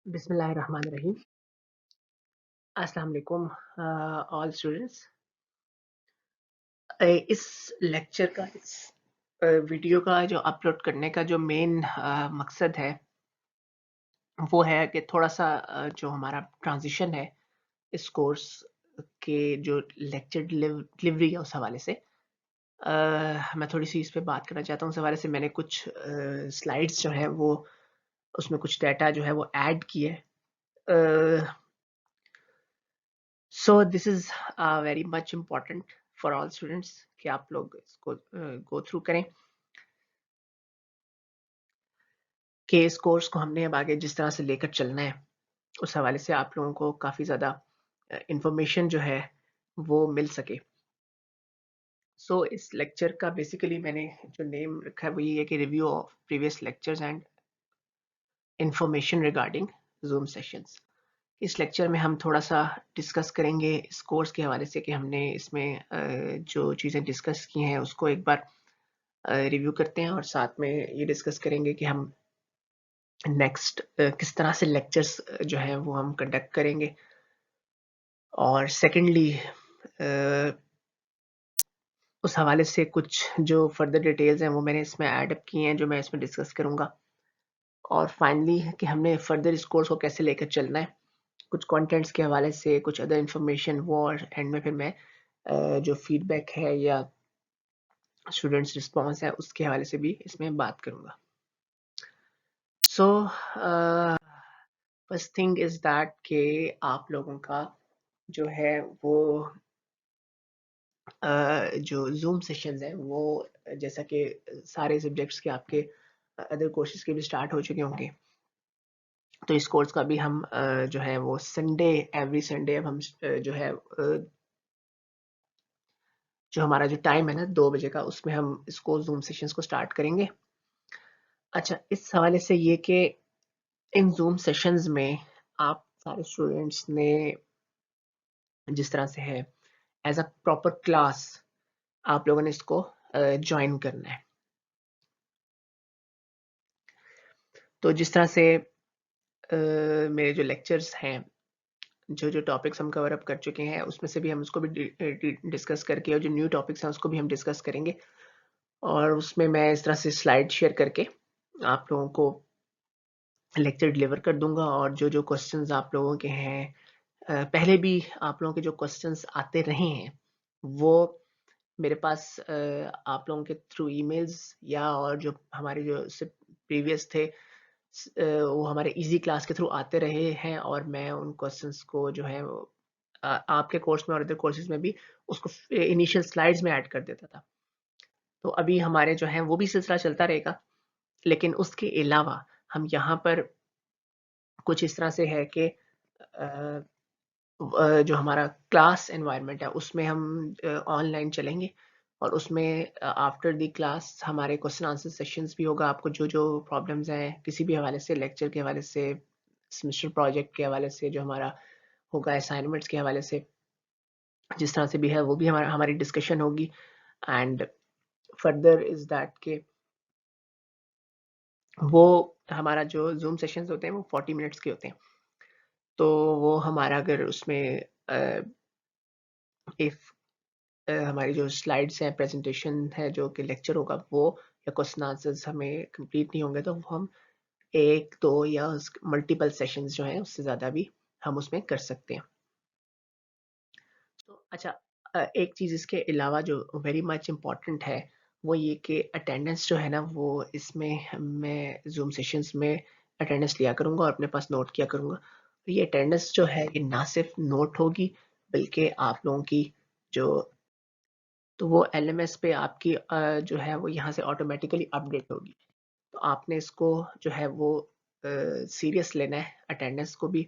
बिस्मिल्लाहिर्रहमानिर्रहीम। अस्सलाम वालेकुम ऑल स्टूडेंट्स। इस लेक्चर का वीडियो का जो अपलोड करने का जो मेन मकसद है वो है कि थोड़ा सा जो हमारा ट्रांजिशन है इस कोर्स के जो लेक्चर डिलीवरी है उस हवाले से मैं थोड़ी सी इस पे बात करना चाहता हूँ। उस हवाले से मैंने कुछ स्लाइड्स जो है वो उसमें कुछ डाटा जो है वो ऐड किए। So this is very much important for all students कि आप लोग इसको गो थ्रू करें कि इस कोर्स को हमने अब आगे जिस तरह से लेकर चलना है उस हवाले से आप लोगों को काफ़ी ज़्यादा इंफॉर्मेशन जो है वो मिल सके। सो इस लेक्चर का बेसिकली मैंने जो नेम रखा है वो ये है कि review of previous lectures and information regarding zoom sessions. इस लेक्चर में हम थोड़ा सा डिस्कस करेंगे इस कोर्स के हवाले से कि हमने इसमें जो चीज़ें डिस्कस की हैं उसको एक बार रिव्यू करते हैं और साथ में ये डिस्कस करेंगे कि हम नेक्स्ट किस तरह से लेक्चर्स जो है वो हम कंडक्ट करेंगे। और सेकेंडली उस हवाले से कुछ जो फर्दर डिटेल्स हैं वो मैंने इसमें ऐड अप की हैं जो मैं इसमें डिस्कस करूँगा। और फाइनली कि हमने फर्दर इस कोर्स को कैसे लेकर चलना है, कुछ कंटेंट्स के हवाले से कुछ अदर इन्फॉर्मेशन वो, और एंड में फिर मैं जो फीडबैक है या स्टूडेंट्स रिस्पॉन्स है उसके हवाले से भी इसमें बात करूँगा। So first thing is that कि आप लोगों का जो है वो जो ज़ूम सेशंस हैं वो जैसा कि सारे सब्जेक्ट्स के आपके अदर कोर्सेज़ के भी स्टार्ट हो चुके होंगे। तो इस कोर्स का भी हम जो है वो संडे एवरी संडे अब हम जो है जो हमारा जो टाइम है ना 2 बजे का उसमें हम इसको ज़ूम सेशंस को स्टार्ट करेंगे। अच्छा, इस हवाले से ये कि इन ज़ूम सेशंस में आप सारे स्टूडेंट्स ने जिस तरह से है एज़ अ प्रॉपर क्लास आप लोगों ने इसको जॉइन करना है। तो जिस तरह से मेरे जो लेक्चर्स हैं, जो टॉपिक्स हम कवर अप कर चुके हैं, उसमें से भी हम उसको भी डिस्कस करके और जो न्यू टॉपिक्स हैं उसको भी हम डिस्कस करेंगे। और उसमें मैं इस तरह से स्लाइड शेयर करके आप लोगों को लेक्चर डिलीवर कर दूँगा। और जो क्वेश्चंस आप लोगों के हैं पहले भी आप लोगों के जो क्वेश्चंस आते रहे हैं, वो मेरे पास आप लोगों के थ्रू ईमेल्स या और जो हमारे जो इससे प्रीवियस थे वो हमारे इजी क्लास के थ्रू आते रहे हैं और मैं उन क्वेश्चंस को जो है वो आपके कोर्स में और अदर कोर्सेज में भी उसको इनिशियल स्लाइड्स में ऐड कर देता था। तो अभी हमारे जो है वो भी सिलसिला चलता रहेगा, लेकिन उसके अलावा हम यहाँ पर कुछ इस तरह से है कि जो हमारा क्लास एनवायरनमेंट है उसमें हम ऑनलाइन चलेंगे और उसमें आफ्टर द क्लास हमारे क्वेश्चन आंसर सेशंस भी होगा। आपको जो प्रॉब्लम्स हैं किसी भी हवाले से, लेक्चर के हवाले से, सेमेस्टर प्रोजेक्ट के हवाले से, जो हमारा होगा असाइनमेंट्स के हवाले से, जिस तरह से भी है वो भी हमारी डिस्कशन होगी। एंड फर्दर इज दैट के वो हमारा जो जूम सेशंस होते हैं वो 40 मिनट्स के होते हैं। तो वो हमारा अगर उसमें इफ हमारी जो स्लाइड्स हैं, प्रेजेंटेशन है, जो कि लेक्चर होगा वो या क्वेश्चन आंसर्स हमें कंप्लीट नहीं होंगे तो हम 1, 2 या मल्टीपल सेशंस जो हैं उससे ज़्यादा भी हम उसमें कर सकते हैं। तो अच्छा, एक चीज़ इसके अलावा जो वेरी मच इम्पॉर्टेंट है वो ये कि अटेंडेंस जो है ना वो इसमें मैं ज़ूम सेशंस में अटेंडेंस लिया करूँगा और अपने पास नोट किया करूँगा। तो ये अटेंडेंस जो है ये ना सिर्फ नोट होगी बल्कि आप लोगों की जो तो वो एलएमएस पे आपकी जो है वो यहाँ से ऑटोमेटिकली अपडेट होगी। तो आपने इसको जो है वो सीरियस लेना है, अटेंडेंस को भी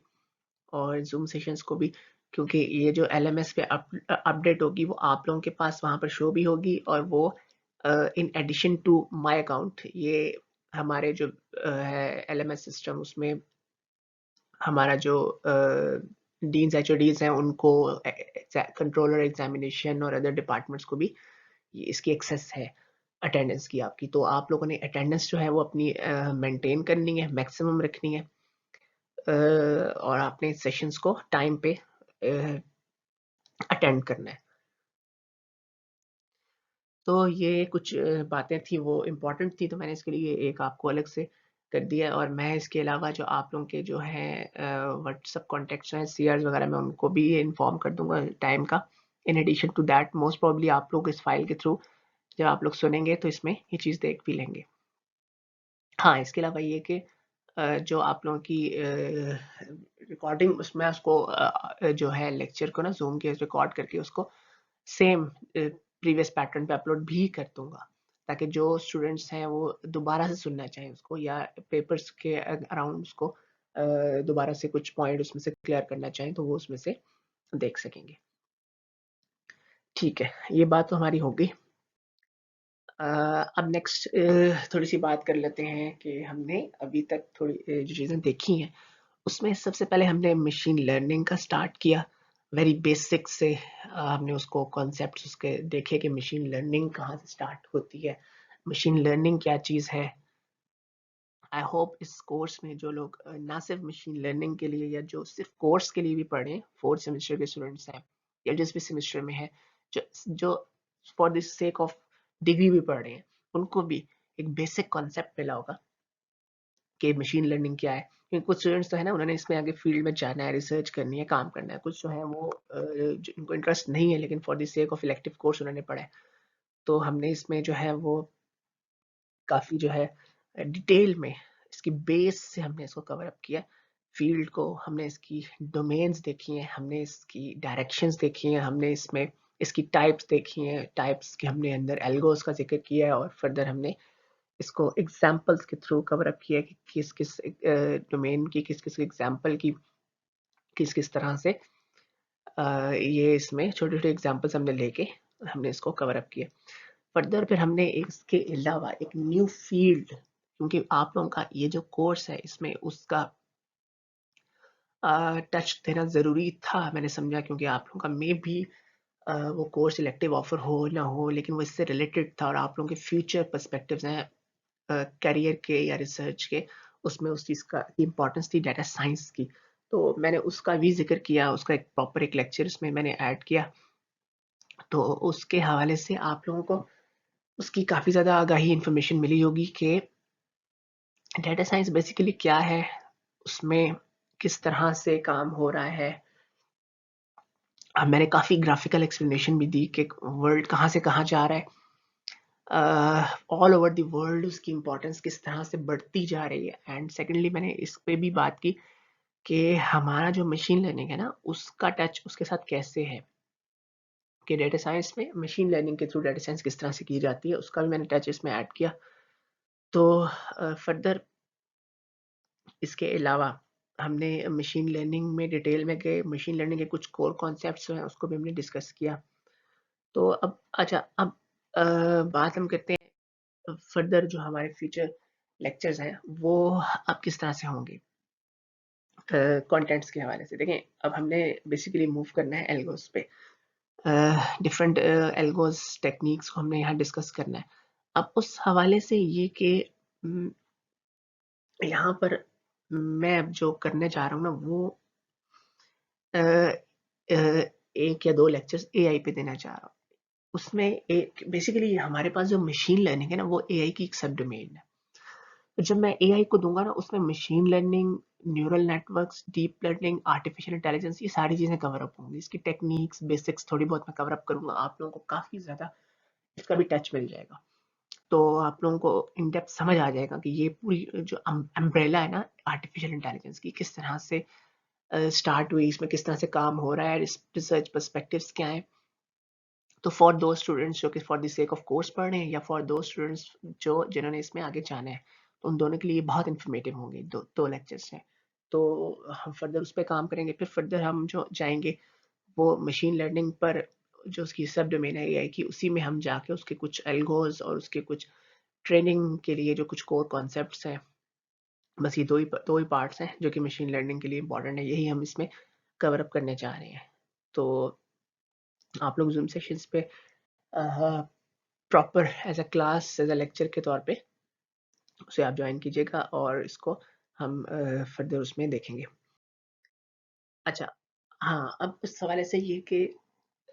और ज़ूम सेशंस को भी, क्योंकि ये जो एलएमएस पे अपडेट होगी वो आप लोगों के पास वहाँ पर शो भी होगी और वो in addition to my account ये हमारे जो है एलएमएस सिस्टम उसमें हमारा जो डीन्स एचओडीज हैं उनको कंट्रोलर एग्जामिनेशन और अदर डिपार्टमेंट्स को भी ये इसकी एक्सेस है अटेंडेंस की आपकी। तो आप लोगों ने अटेंडेंस जो है वो अपनी मेंटेन करनी है, मैक्सिमम रखनी है। और आपने सेशंस को टाइम पे अटेंड करना है। तो ये कुछ बातें थी वो इम्पोर्टेंट थी, तो मैंने इसके लिए एक आपको अलग से कर दिया। और मैं इसके अलावा जो आप लोगों के जो हैं व्हाट्सएप कॉन्टैक्ट्स हैं, सीआर्स वगैरह, मैं उनको भी इन्फॉर्म कर दूँगा टाइम का। In addition to that most probably आप लोग इस फाइल के थ्रू जब आप लोग सुनेंगे तो इसमें ये चीज़ देख भी लेंगे। हाँ, इसके अलावा ये कि जो आप लोगों की रिकॉर्डिंग उसमें उसको जो है लेक्चर को ना ज़ूम के रिकॉर्ड करके उसको सेम प्रीवियस पैटर्न पे अपलोड भी कर दूँगा, ताकि जो स्टूडेंट्स हैं वो दोबारा से सुनना चाहें उसको या पेपर्स के अराउंड उसको दोबारा से कुछ पॉइंट उसमें से क्लियर करना चाहें तो वो उसमें से देख सकेंगे। ठीक है, ये बात तो हमारी हो गई। अब नेक्स्ट थोड़ी-सी बात कर लेते हैं कि हमने अभी तक थोड़ी जो चीज़ें देखी हैं, उसमें सबसे पहले हमने मशीन लर्निंग का स्टार्ट किया। वेरी बेसिक से हमने उसको कॉन्सेप्ट्स उसके देखे कि मशीन लर्निंग कहाँ से स्टार्ट होती है, मशीन लर्निंग क्या चीज़ है। आई होप इस कोर्स में जो लोग ना सिर्फ मशीन लर्निंग के लिए या जो सिर्फ कोर्स के लिए भी पढ़े, 4th सेमेस्टर के स्टूडेंट्स हैं या जिस भी सेमेस्टर में है, जो जो for the sake of degree भी पढ़ रहे हैं, उनको भी एक बेसिक कॉन्सेप्ट मिला होगा कि मशीन लर्निंग क्या है। क्योंकि कुछ स्टूडेंट्स तो है ना, उन्होंने इसमें आगे फील्ड में जाना है, रिसर्च करनी है, काम करना है। कुछ जो है वो जिनको इंटरेस्ट नहीं है लेकिन for the sake of elective course उन्होंने पढ़ा है। तो हमने इसमें जो है वो काफ़ी जो है डिटेल में इसकी बेस से हमने इसको कवर अप किया। फील्ड को हमने इसकी डोमेन्स देखी हैं, हमने इसकी डायरेक्शंस देखी हैं, हमने इसमें इसकी टाइप्स देखी हैं, टाइप्स के हमने अंदर एल्गोस का जिक्र किया है और फर्दर हमने इसको एग्जाम्पल्स के थ्रू कवर अप किया कि किस किस डोमेन की किस किस एग्जाम्पल की किस किस तरह से ये इसमें छोटे छोटे एग्जाम्पल्स हमने लेके हमने इसको कवर अप किया। फर्दर फिर हमने इसके अलावा एक न्यू फील्ड, क्योंकि आप लोगों का ये जो कोर्स है इसमें उसका टच देना ज़रूरी था, मैंने समझा, क्योंकि आप लोगों का मे भी वो कोर्स इलेक्टिव ऑफर हो ना हो लेकिन वो इससे रिलेटेड था और आप लोगों के फ्यूचर पर्सपेक्टिव्स हैं करियर के या रिसर्च के, उसमें उस चीज़ का इम्पोर्टेंस थी डाटा साइंस की। तो मैंने उसका भी जिक्र किया, उसका एक प्रॉपर एक लेक्चर इसमें मैंने ऐड किया। तो उसके हवाले से आप लोगों को उसकी काफ़ी ज़्यादा आगाही इन्फॉर्मेशन मिली होगी कि डाटा साइंस बेसिकली क्या है, उसमें किस तरह से काम हो रहा है। मैंने काफ़ी ग्राफिकल एक्सप्लेनेशन भी दी कि वर्ल्ड कहाँ से कहाँ जा रहा है, ऑल ओवर द वर्ल्ड उसकी इम्पोर्टेंस किस तरह से बढ़ती जा रही है। एंड सेकेंडली मैंने इस पे भी बात की कि हमारा जो मशीन लर्निंग है ना उसका टच उसके साथ कैसे है, कि डेटा साइंस में मशीन लर्निंग के थ्रू डेटा साइंस किस तरह से की जाती है, उसका भी मैंने टच इसमें ऐड किया। तो फर्दर इसके अलावा हमने मशीन लर्निंग में डिटेल में गए, मशीन लर्निंग के कुछ कोर कॉन्सेप्ट्स हैं उसको भी हमने डिस्कस किया। तो अब अच्छा, अब बात हम करते हैं फर्दर जो हमारे फ्यूचर लेक्चर्स हैं वो अब किस तरह से होंगे कंटेंट्स के हवाले से। देखें, अब हमने बेसिकली मूव करना है एल्गोस पे, डिफरेंट एल्गोस टेक्निक्स को हमने यहाँ डिस्कस करना है। अब उस हवाले से ये कि यहाँ पर मैं अब जो करने जा रहा हूँ ना वो अ, अ, 1 या 2 लेक्चर्स एआई पे देना चाह रहा हूँ। उसमें एक बेसिकली हमारे पास जो मशीन लर्निंग है ना वो एआई की एक सब डोमेन है। तो जब मैं एआई को दूँगा ना उसमें machine learning, neural networks, deep learning, artificial intelligence, ये सारी चीज़ें कवर अप होंगी। इसकी टेक्निक्स, बेसिक्स थोड़ी बहुत मैं कवर अप करूँगा। आप लोगों को काफ़ी ज़्यादा इसका भी टच मिल जाएगा। तो आप लोगों को इन डेप्थ समझ आ जाएगा कि ये पूरी जो अम्ब्रेला है ना आर्टिफिशियल इंटेलिजेंस की, किस तरह से स्टार्ट हुई, इसमें किस तरह से काम हो रहा है, रिसर्च पर्सपेक्टिव्स क्या हैं। तो फॉर दो स्टूडेंट्स जो कि for the sake of course पढ़ रहे हैं या फॉर दो स्टूडेंट्स जो जिन्होंने इसमें आगे जाना है, तो उन दोनों के लिए बहुत इन्फॉर्मेटिव होंगे दो लेक्चर्स हैं। तो हम फर्दर उस पे काम करेंगे। फिर फर्दर हम जो जाएंगे वो मशीन लर्निंग पर, जो उसकी सब डोमेन है एआई की, उसी में हम जाके उसके कुछ एल्गोज और उसके कुछ ट्रेनिंग के लिए जो कुछ कोर कॉन्सेप्ट्स हैं, बस ये दो ही पार्ट्स हैं जो कि मशीन लर्निंग के लिए इंपॉर्टेंट है, यही हम इसमें कवर अप करने जा रहे हैं। तो आप लोग जूम सेशंस पे proper as a class as a lecture के तौर पे उसे आप ज्वाइन कीजिएगा और इसको हम फर्दर उसमें देखेंगे। अच्छा, हाँ, अब इस हवाले से ये कि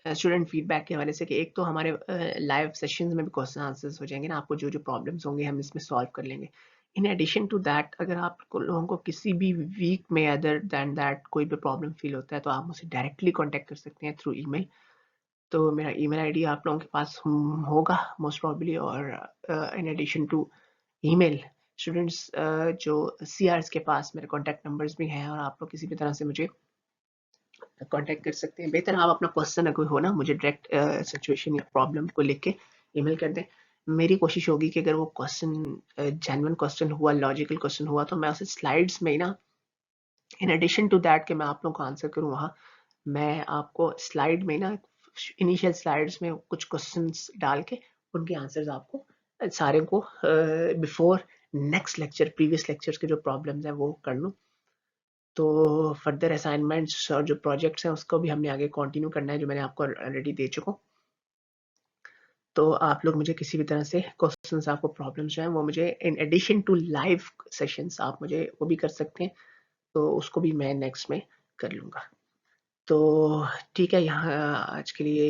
स्टूडेंट फीडबैक के हवाले से कि एक तो हमारे लाइव सेशंस में भी क्वेश्चन आंसर्स हो जाएँगे ना, आपको जो-जो प्रॉब्लम्स होंगे हम इसमें सॉल्व कर लेंगे। इन एडिशन टू दैट अगर आपको लोगों को किसी भी वीक में अदर दैन दैट कोई भी प्रॉब्लम फ़ील होता है, तो आप मुझसे डायरेक्टली कॉन्टैक्ट कर सकते हैं थ्रू ईमेल। तो मेरा ईमेल आईडी आप लोगों के पास होगा मोस्ट प्रोबेबली, और in addition to email students जो सीआरस के पास मेरे कॉन्टैक्ट नंबर्स भी हैं, और आप लोग किसी भी तरह से मुझे कॉन्टैक्ट कर सकते हैं। बेहतर आप अपना क्वेश्चन अगर हो ना, मुझे डायरेक्ट सिचुएशन या प्रॉब्लम को लिख के ईमेल कर दें। मेरी कोशिश होगी कि अगर वो क्वेश्चन जेन्युइन क्वेश्चन हुआ, लॉजिकल क्वेश्चन हुआ, तो मैं उसे स्लाइड्स में ही ना, इन एडिशन टू दैट कि मैं आप लोगों को आंसर करूँ वहाँ, मैं आपको स्लाइड में ना, इनिशियल स्लाइड्स में कुछ क्वेश्चंस डाल के उनके आंसर्स आपको सारे को before next lecture, previous lectures के जो प्रॉब्लम्स हैं वो कर लूँ। तो फर्दर असाइनमेंट्स और जो प्रोजेक्ट्स हैं उसको भी हमने आगे कंटिन्यू करना है, जो मैंने आपको ऑलरेडी दे चुका हूँ। तो आप लोग मुझे किसी भी तरह से क्वेश्चंस, आपको प्रॉब्लम्स जो हैं वो मुझे in addition to live sessions आप मुझे वो भी कर सकते हैं, तो उसको भी मैं नेक्स्ट में कर लूँगा। तो ठीक है, यहाँ आज के लिए